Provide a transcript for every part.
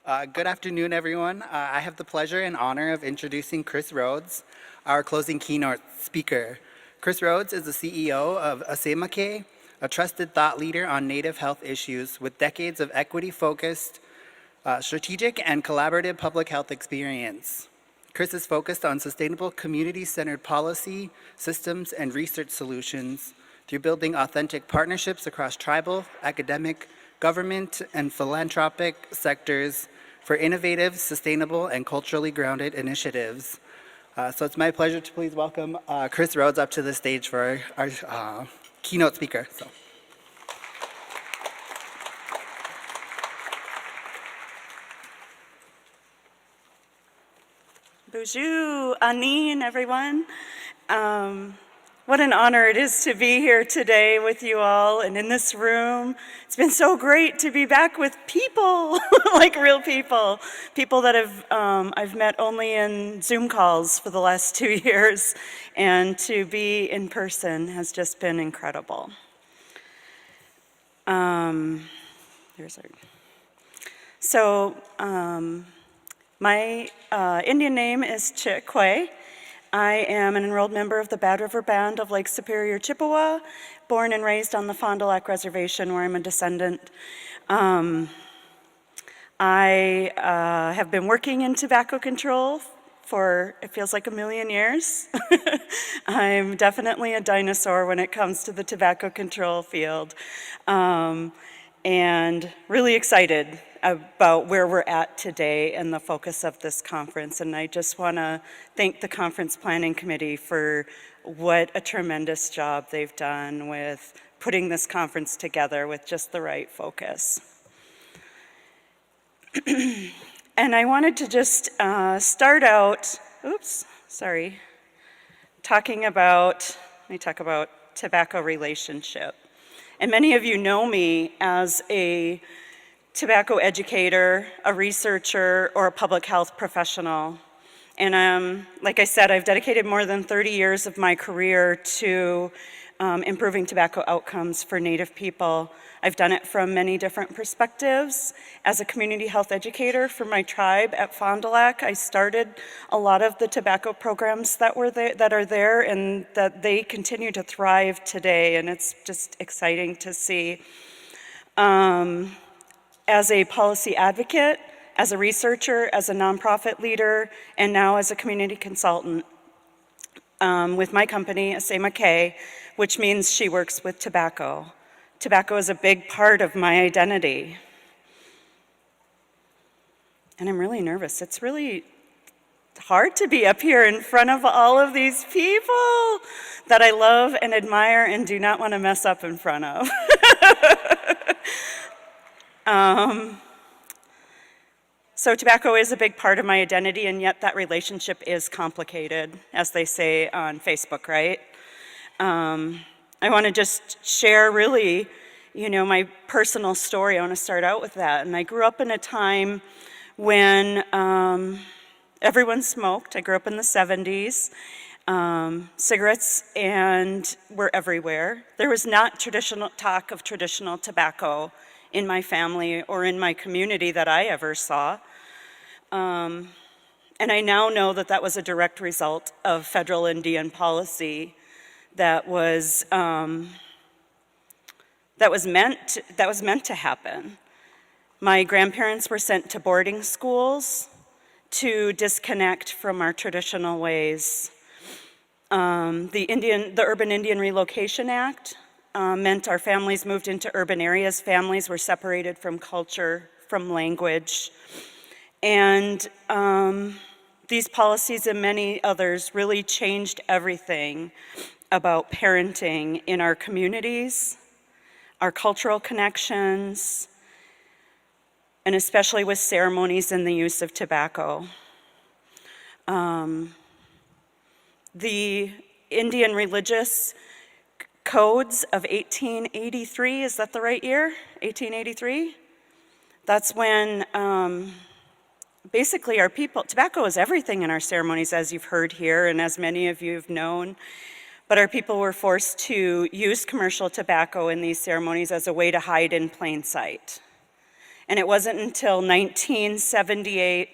Good afternoon, everyone. I have the pleasure and honor of introducing Chris Rhodes, our closing keynote speaker. Chris Rhodes is the CEO of Asemake, a trusted thought leader on Native health issues with decades of equity-focused, strategic, and collaborative public health experience. Chris is focused on sustainable community-centered policy, systems, and research solutions through building authentic partnerships across tribal, academic, government, and philanthropic sectors for innovative, sustainable, and culturally grounded initiatives. So it's my pleasure to please welcome Chris Rhodes up to the stage for our keynote speaker. Bonjour, Anin, everyone. What an honor it is to be here today with you all and in this room. It's been so great to be back with people, like real people, people that I've met only in Zoom calls for the last 2 years, and to be in person has just been incredible. My Indian name is Chikwe. I am an enrolled member of the Bad River Band of Lake Superior, Chippewa, born and raised on the Fond du Lac Reservation, where I'm a descendant. I have been working in tobacco control for, it feels like, 1,000,000 years. I'm definitely a dinosaur when it comes to the tobacco control field, and really excited about where we're at today and the focus of this conference. And I just want to thank the Conference Planning Committee for what a tremendous job they've done with putting this conference together with just the right focus. And I wanted to just start out, talking about, let me talk about tobacco relationship. And many of you know me as a tobacco educator, a researcher, or a public health professional. And like I said, I've dedicated more than 30 years of my career to improving tobacco outcomes for Native people. I've done it from many different perspectives. As a community health educator for my tribe at Fond du Lac, I started a lot of the tobacco programs that are there, and that they continue to thrive today, and it's just exciting to see. As a policy advocate, as a researcher, as a nonprofit leader, and now as a community consultant with my company, Asemake, which means she works with tobacco. Tobacco is a big part of my identity. And I'm really nervous. It's really hard to be up here in front of all of these people that I love and admire and do not want to mess up in front of. So tobacco is a big part of my identity, and yet that relationship is complicated, as they say on Facebook, right? I want to just share really, my personal story. I want to start out with that. And I grew up in a time when everyone smoked. I grew up in the 70s. Cigarettes were everywhere. There was not talk of traditional tobacco in my family or in my community that I ever saw. And I now know that that was a direct result of federal Indian policy that was meant to happen. My grandparents were sent to boarding schools to disconnect from our traditional ways. The Urban Indian Relocation Act meant our families moved into urban areas. Families were separated from culture, from language. And these policies and many others really changed everything about parenting in our communities, our cultural connections, and especially with ceremonies and the use of tobacco. The Indian religious codes of 1883, is that the right year? 1883? That's when basically our people, tobacco is everything in our ceremonies, as you've heard here and as many of you have known, but our people were forced to use commercial tobacco in these ceremonies as a way to hide in plain sight. And it wasn't until 1978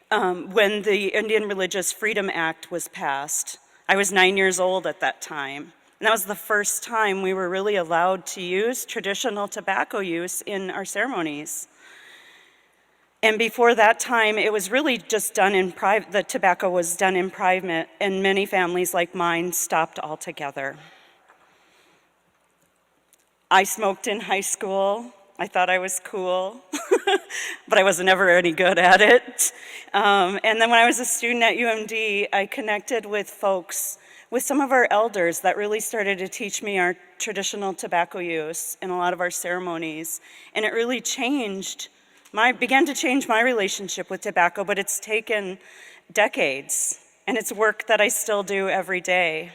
when the Indian Religious Freedom Act was passed. I was 9 years old at that time. And that was the first time we were really allowed to use traditional tobacco use in our ceremonies. And before that time, it was really just done in private, the tobacco was done in private, and many families like mine stopped altogether. I smoked in high school. I thought I was cool, but I was never any good at it. And then when I was a student at UMD, I connected with folks, with some of our elders that really started to teach me our traditional tobacco use in a lot of our ceremonies. And it really began to change my relationship with tobacco, but it's taken decades, and it's work that I still do every day.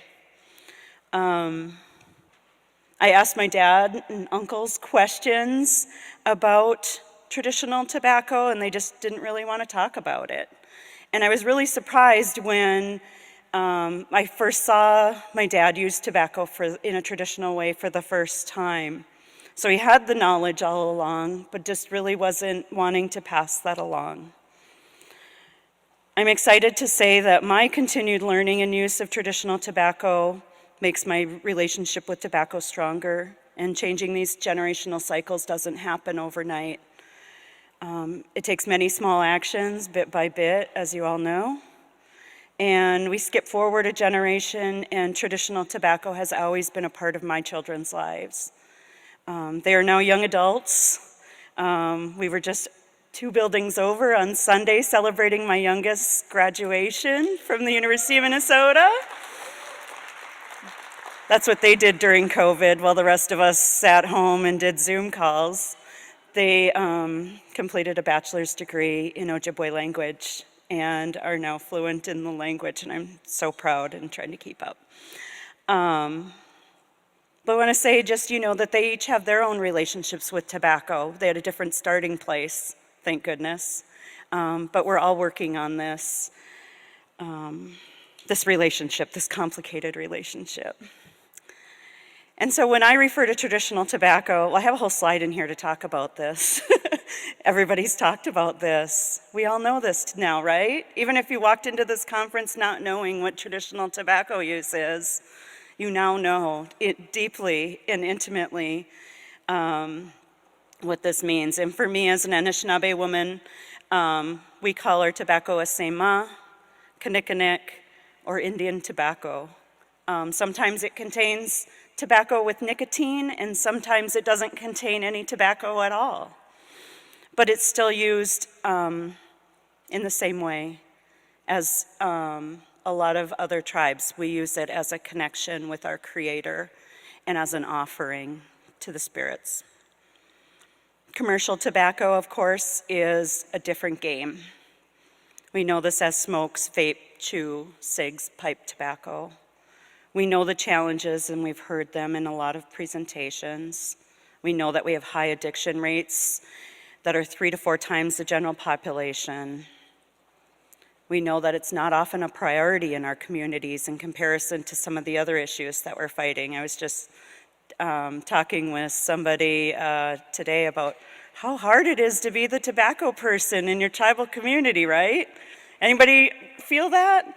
I asked my dad and uncles questions about traditional tobacco, and they just didn't really want to talk about it. And I was really surprised when I first saw my dad use tobacco in a traditional way for the first time. So he had the knowledge all along, but just really wasn't wanting to pass that along. I'm excited to say that my continued learning and use of traditional tobacco makes my relationship with tobacco stronger, and changing these generational cycles doesn't happen overnight. It takes many small actions, bit by bit, as you all know. And we skip forward a generation, and traditional tobacco has always been a part of my children's lives. They are now young adults. We were just 2 buildings over on Sunday celebrating my youngest's graduation from the University of Minnesota. That's what they did during COVID while the rest of us sat home and did Zoom calls. They completed a bachelor's degree in Ojibwe language and are now fluent in the language, and I'm so proud and trying to keep up. But I want to say just, that they each have their own relationships with tobacco. They had a different starting place, thank goodness. But we're all working on this relationship, this complicated relationship. And so when I refer to traditional tobacco, well, I have a whole slide in here to talk about this. Everybody's talked about this. We all know this now, right? Even if you walked into this conference not knowing what traditional tobacco use is, you now know it deeply and intimately what this means. And for me, as an Anishinaabe woman, we call our tobacco asema, kinnikinnick, or Indian tobacco. Sometimes it contains tobacco with nicotine, and sometimes it doesn't contain any tobacco at all. But it's still used in the same way as a lot of other tribes. We use it as a connection with our Creator and as an offering to the spirits. Commercial tobacco, of course, is a different game. We know this as smokes, vape, chew, cigs, pipe tobacco. We know the challenges, and we've heard them in a lot of presentations. We know that we have high addiction rates that are 3 to 4 times the general population. We know that it's not often a priority in our communities in comparison to some of the other issues that we're fighting. I was just talking with somebody today about how hard it is to be the tobacco person in your tribal community, right? Anybody feel that?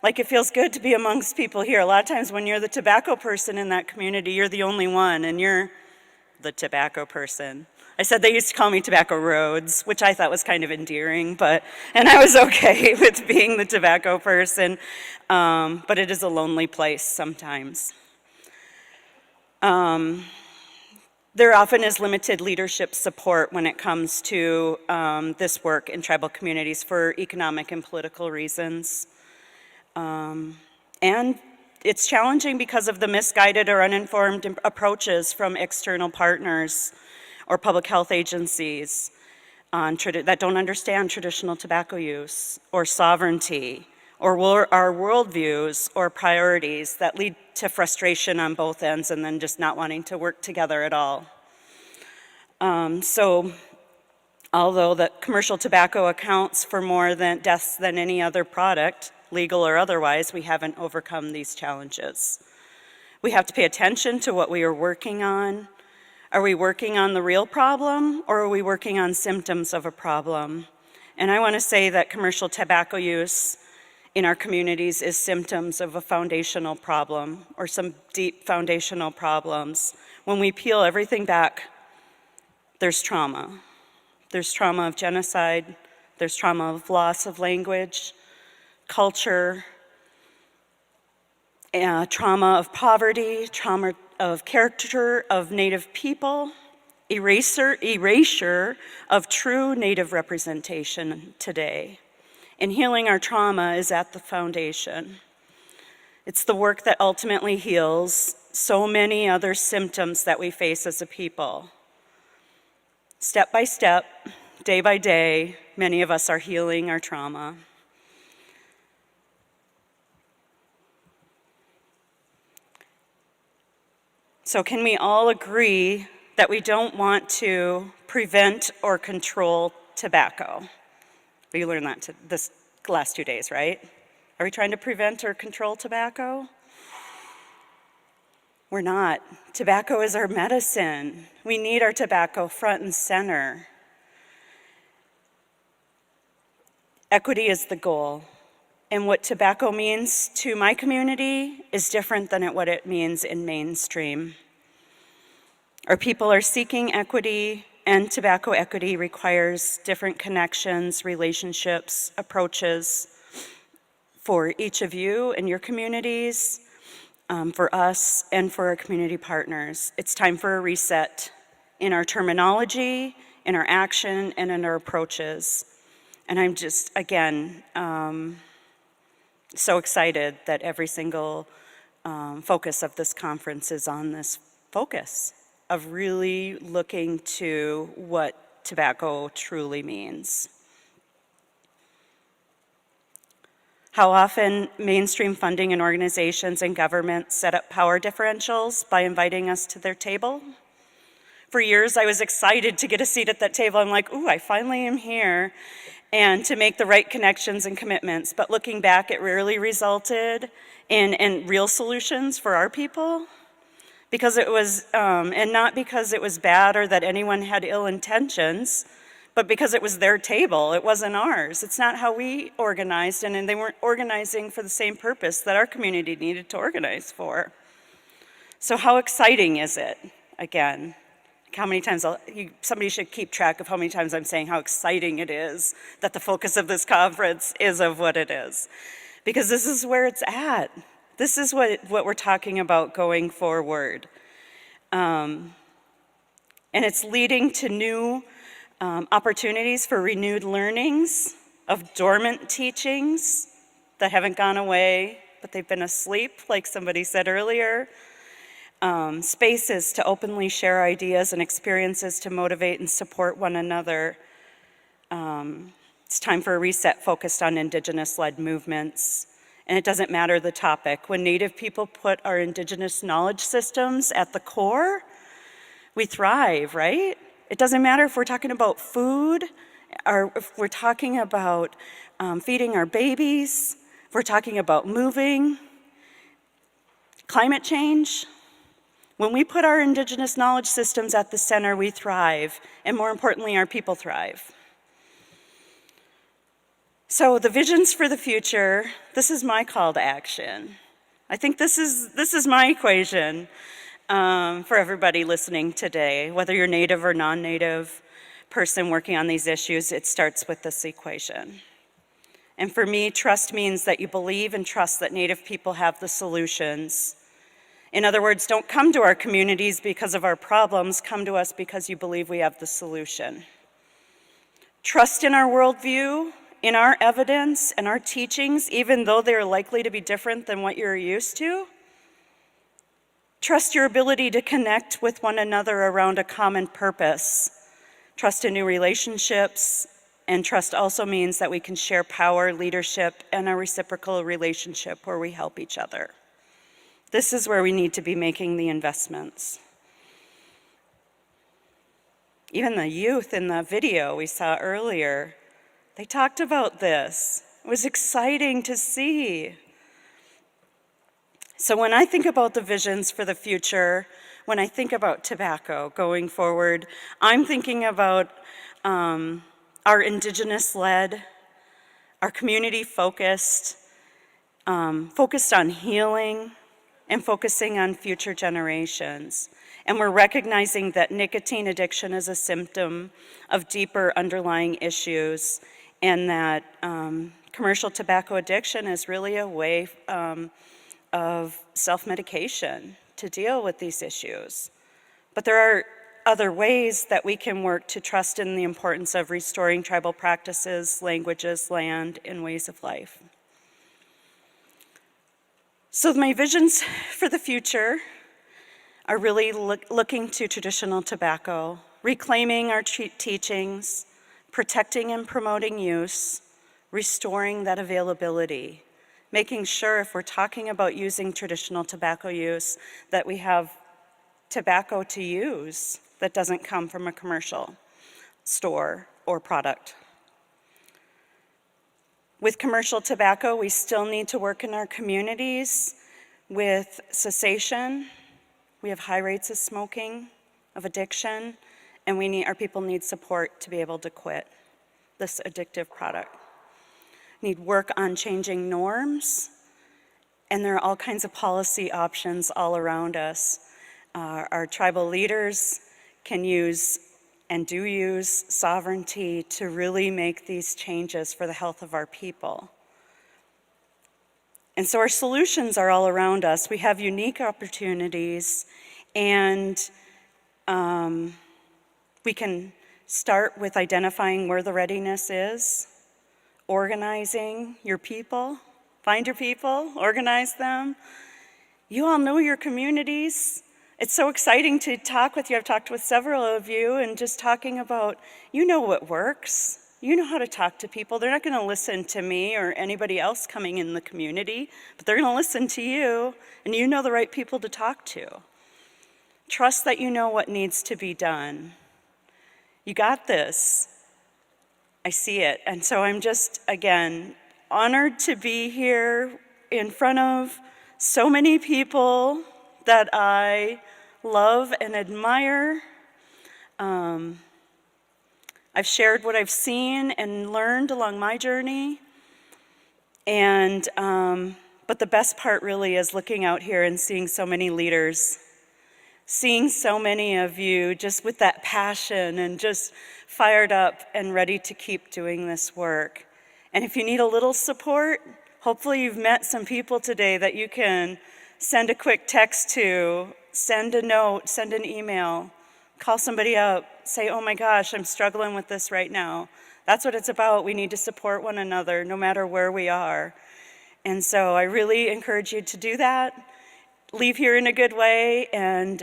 Like, it feels good to be amongst people here. A lot of times when you're the tobacco person in that community, you're the only one, and you're the tobacco person. I said they used to call me Tobacco Rhodes, which I thought was kind of endearing, and I was okay with being the tobacco person, but it is a lonely place sometimes. There often is limited leadership support when it comes to this work in tribal communities for economic and political reasons. And it's challenging because of the misguided or uninformed approaches from external partners or public health agencies that don't understand traditional tobacco use or sovereignty or our worldviews or priorities that lead to frustration on both ends and then just not wanting to work together at all. So although the commercial tobacco accounts for more deaths than any other product, legal or otherwise, we haven't overcome these challenges. We have to pay attention to what we are working on. Are we working on the real problem, or are we working on symptoms of a problem? And I want to say that commercial tobacco use in our communities is symptoms of a foundational problem, or some deep foundational problems. When we peel everything back, there's trauma. There's trauma of genocide, there's trauma of loss of language, culture, trauma of poverty, trauma of character of Native people, erasure of true Native representation today. And healing our trauma is at the foundation. It's the work that ultimately heals so many other symptoms that we face as a people. Step by step, day by day, many of us are healing our trauma. So can we all agree that we don't want to prevent or control tobacco? We learned that this last 2 days, right? Are we trying to prevent or control tobacco? We're not. Tobacco is our medicine. We need our tobacco front and center. Equity is the goal. And what tobacco means to my community is different than what it means in mainstream. Our people are seeking equity, and tobacco equity requires different connections, relationships, approaches for each of you and your communities, for us, and for our community partners. It's time for a reset in our terminology, in our action, and in our approaches. And I'm just, again, so excited that every single focus of this conference is on this focus of really looking to what tobacco truly means. How often mainstream funding and organizations and governments set up power differentials by inviting us to their table? For years, I was excited to get a seat at that table. I'm like, ooh, I finally am here, and to make the right connections and commitments. But looking back, it rarely resulted in real solutions for our people, because it was, and not because it was bad or that anyone had ill intentions, but because it was their table, it wasn't ours. It's not how we organized, and they weren't organizing for the same purpose that our community needed to organize for. So how exciting is it, again? How many times, somebody should keep track of how many times I'm saying how exciting it is that the focus of this conference is of what it is. Because this is where it's at. This is what we're talking about going forward. And it's leading to new opportunities for renewed learnings of dormant teachings that haven't gone away, but they've been asleep, like somebody said earlier. Spaces to openly share ideas and experiences to motivate and support one another. It's time for a reset focused on Indigenous-led movements. And it doesn't matter the topic. When Native people put our Indigenous knowledge systems at the core, we thrive, right? It doesn't matter if we're talking about food, or if we're talking about feeding our babies, if we're talking about moving, climate change. When we put our Indigenous knowledge systems at the center, we thrive, and more importantly, our people thrive. So the visions for the future, this is my call to action. I think this is my equation for everybody listening today. Whether you're Native or non-Native person working on these issues, it starts with this equation. And for me, trust means that you believe and trust that Native people have the solutions. In other words, don't come to our communities because of our problems, come to us because you believe we have the solution. Trust in our worldview, in our evidence and our teachings, even though they're likely to be different than what you're used to. Trust your ability to connect with one another around a common purpose. Trust in new relationships, and trust also means that we can share power, leadership, and a reciprocal relationship where we help each other. This is where we need to be making the investments. Even the youth in the video we saw earlier, they talked about this. It was exciting to see. So when I think about the visions for the future, when I think about tobacco going forward. I'm thinking about our indigenous-led, our community-focused, focused on healing, and focusing on future generations. And we're recognizing that nicotine addiction is a symptom of deeper underlying issues, and that commercial tobacco addiction is really a way of self-medication to deal with these issues. But there are other ways that we can work to trust in the importance of restoring tribal practices, languages, land, and ways of life. So my visions for the future are really looking to traditional tobacco, reclaiming our teachings, protecting and promoting use, restoring that availability, making sure if we're talking about using traditional tobacco use that we have tobacco to use that doesn't come from a commercial store or product. With commercial tobacco, we still need to work in our communities with cessation. We have high rates of smoking, of addiction, and our people need support to be able to quit this addictive product. Need work on changing norms, and there are all kinds of policy options all around us. Our tribal leaders can use and do use sovereignty to really make these changes for the health of our people. And so our solutions are all around us. We have unique opportunities, and we can start with identifying where the readiness is, organizing your people, find your people, organize them. You all know your communities. It's so exciting to talk with you. I've talked with several of you and just talking about, you know what works. You know how to talk to people. They're not going to listen to me or anybody else coming in the community, but they're going to listen to you, and you know the right people to talk to. Trust that you know what needs to be done. You got this. I see it. And so I'm just, again, honored to be here in front of so many people that I love and admire. I've shared what I've seen and learned along my journey. And, but the best part really is looking out here and seeing so many leaders, seeing so many of you just with that passion and just fired up and ready to keep doing this work. And if you need a little support, hopefully you've met some people today that you can send a quick text to, send a note, send an email, call somebody up, say, oh my gosh, I'm struggling with this right now. That's what it's about. We need to support one another no matter where we are. And so I really encourage you to do that. Leave here in a good way and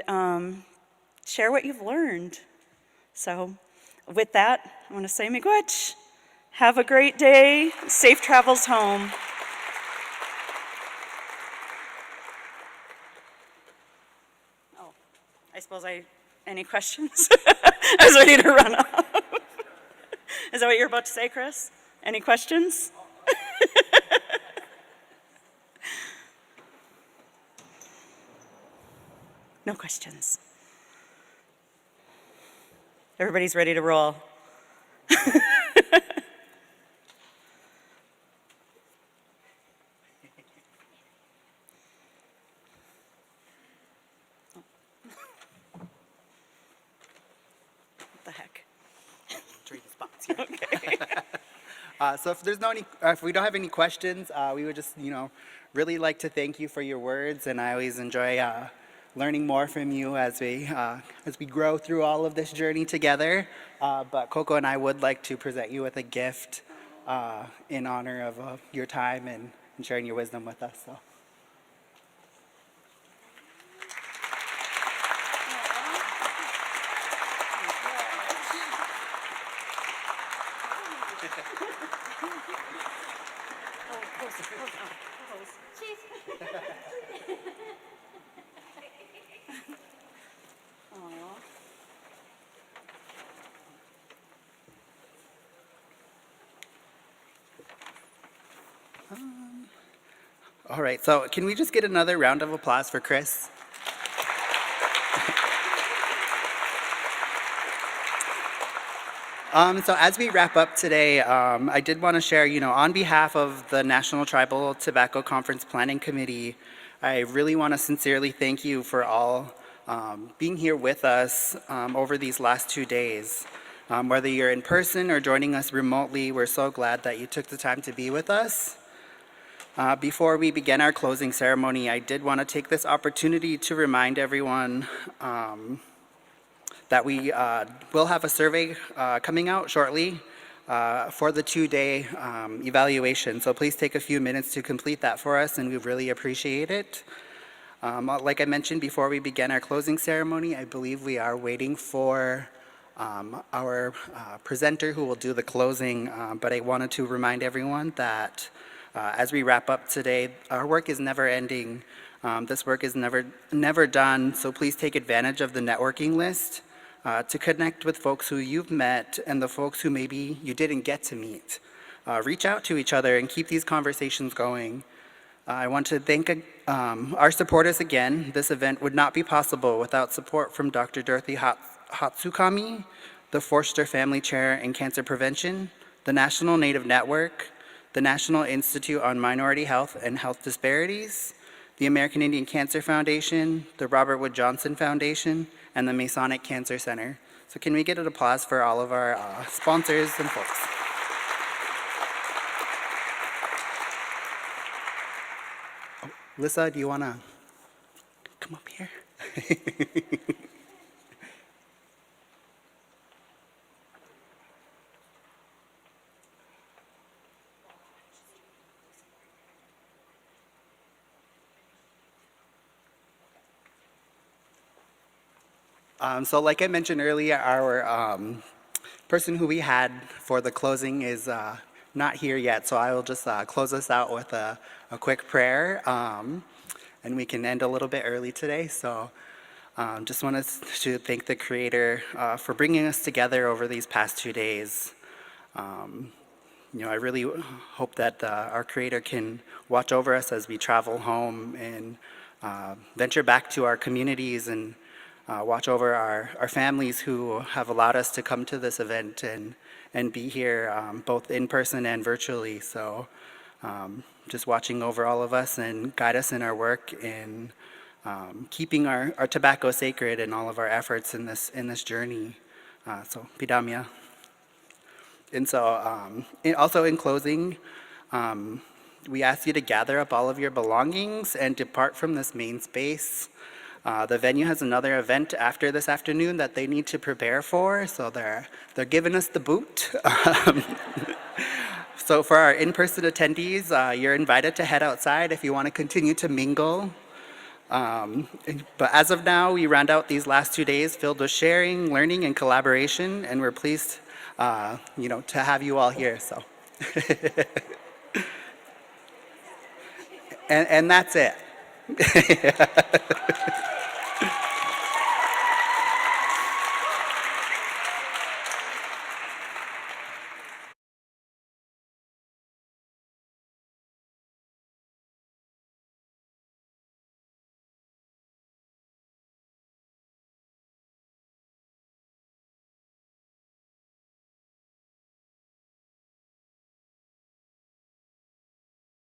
share what you've learned. So with that, I want to say miigwech. Have a great day. Safe travels home. Oh, I suppose any questions? I was ready to run off. Is that what you're about to say, Chris? Any questions? No questions. Everybody's ready to roll. What the heck? Trading spots here. Okay. So if we don't have any questions, we would just, really like to thank you for your words, and I always enjoy learning more from you as we grow through all of this journey together. But Coco and I would like to present you with a gift in honor of your time and sharing your wisdom with us. So. All right, so can we just get another round of applause for Chris? So as we wrap up today, I did want to share, on behalf of the National Tribal Tobacco Conference Planning Committee, I really want to sincerely thank you for all being here with us over these last 2 days. Whether you're in person or joining us remotely, we're so glad that you took the time to be with us. Before we begin our closing ceremony, I did want to take this opportunity to remind everyone that we will have a survey coming out shortly for the 2-day evaluation. So please take a few minutes to complete that for us, and we really appreciate it. Like I mentioned before we begin our closing ceremony, I believe we are waiting for our presenter who will do the closing, but I wanted to remind everyone that as we wrap up today, our work is never ending. This work is never done, so please take advantage of the networking list to connect with folks who you've met and the folks who maybe you didn't get to meet. Reach out to each other and keep these conversations going. I want to thank our supporters again. This event would not be possible without support from Dr. Dorothy Hatsukami, the Forster Family Chair in Cancer Prevention, the National Native Network, the National Institute on Minority Health and Health Disparities, the American Indian Cancer Foundation, the Robert Wood Johnson Foundation, and the Masonic Cancer Center. So can we get an applause for all of our sponsors and folks? Oh, Lissa, do you want to come up here? So like I mentioned earlier, our person who we had for the closing is not here yet, so I will just close us out with a quick prayer, and we can end a little bit early today. So just wanted to thank the Creator for bringing us together over these past 2 days. I really hope that our Creator can watch over us as we travel home and venture back to our communities and watch over our families who have allowed us to come to this event and be here both in person and virtually. So just watching over all of us and guide us in our work and keeping our tobacco sacred in all of our efforts in this journey. So Pidamya. And so also in closing, we ask you to gather up all of your belongings and depart from this main space. The venue has another event after this afternoon that they need to prepare for, so they're giving us the boot. So for our in-person attendees, you're invited to head outside if you want to continue to mingle. But as of now, we round out these last 2 days filled with sharing, learning, and collaboration, and we're pleased, to have you all here. So, and that's it.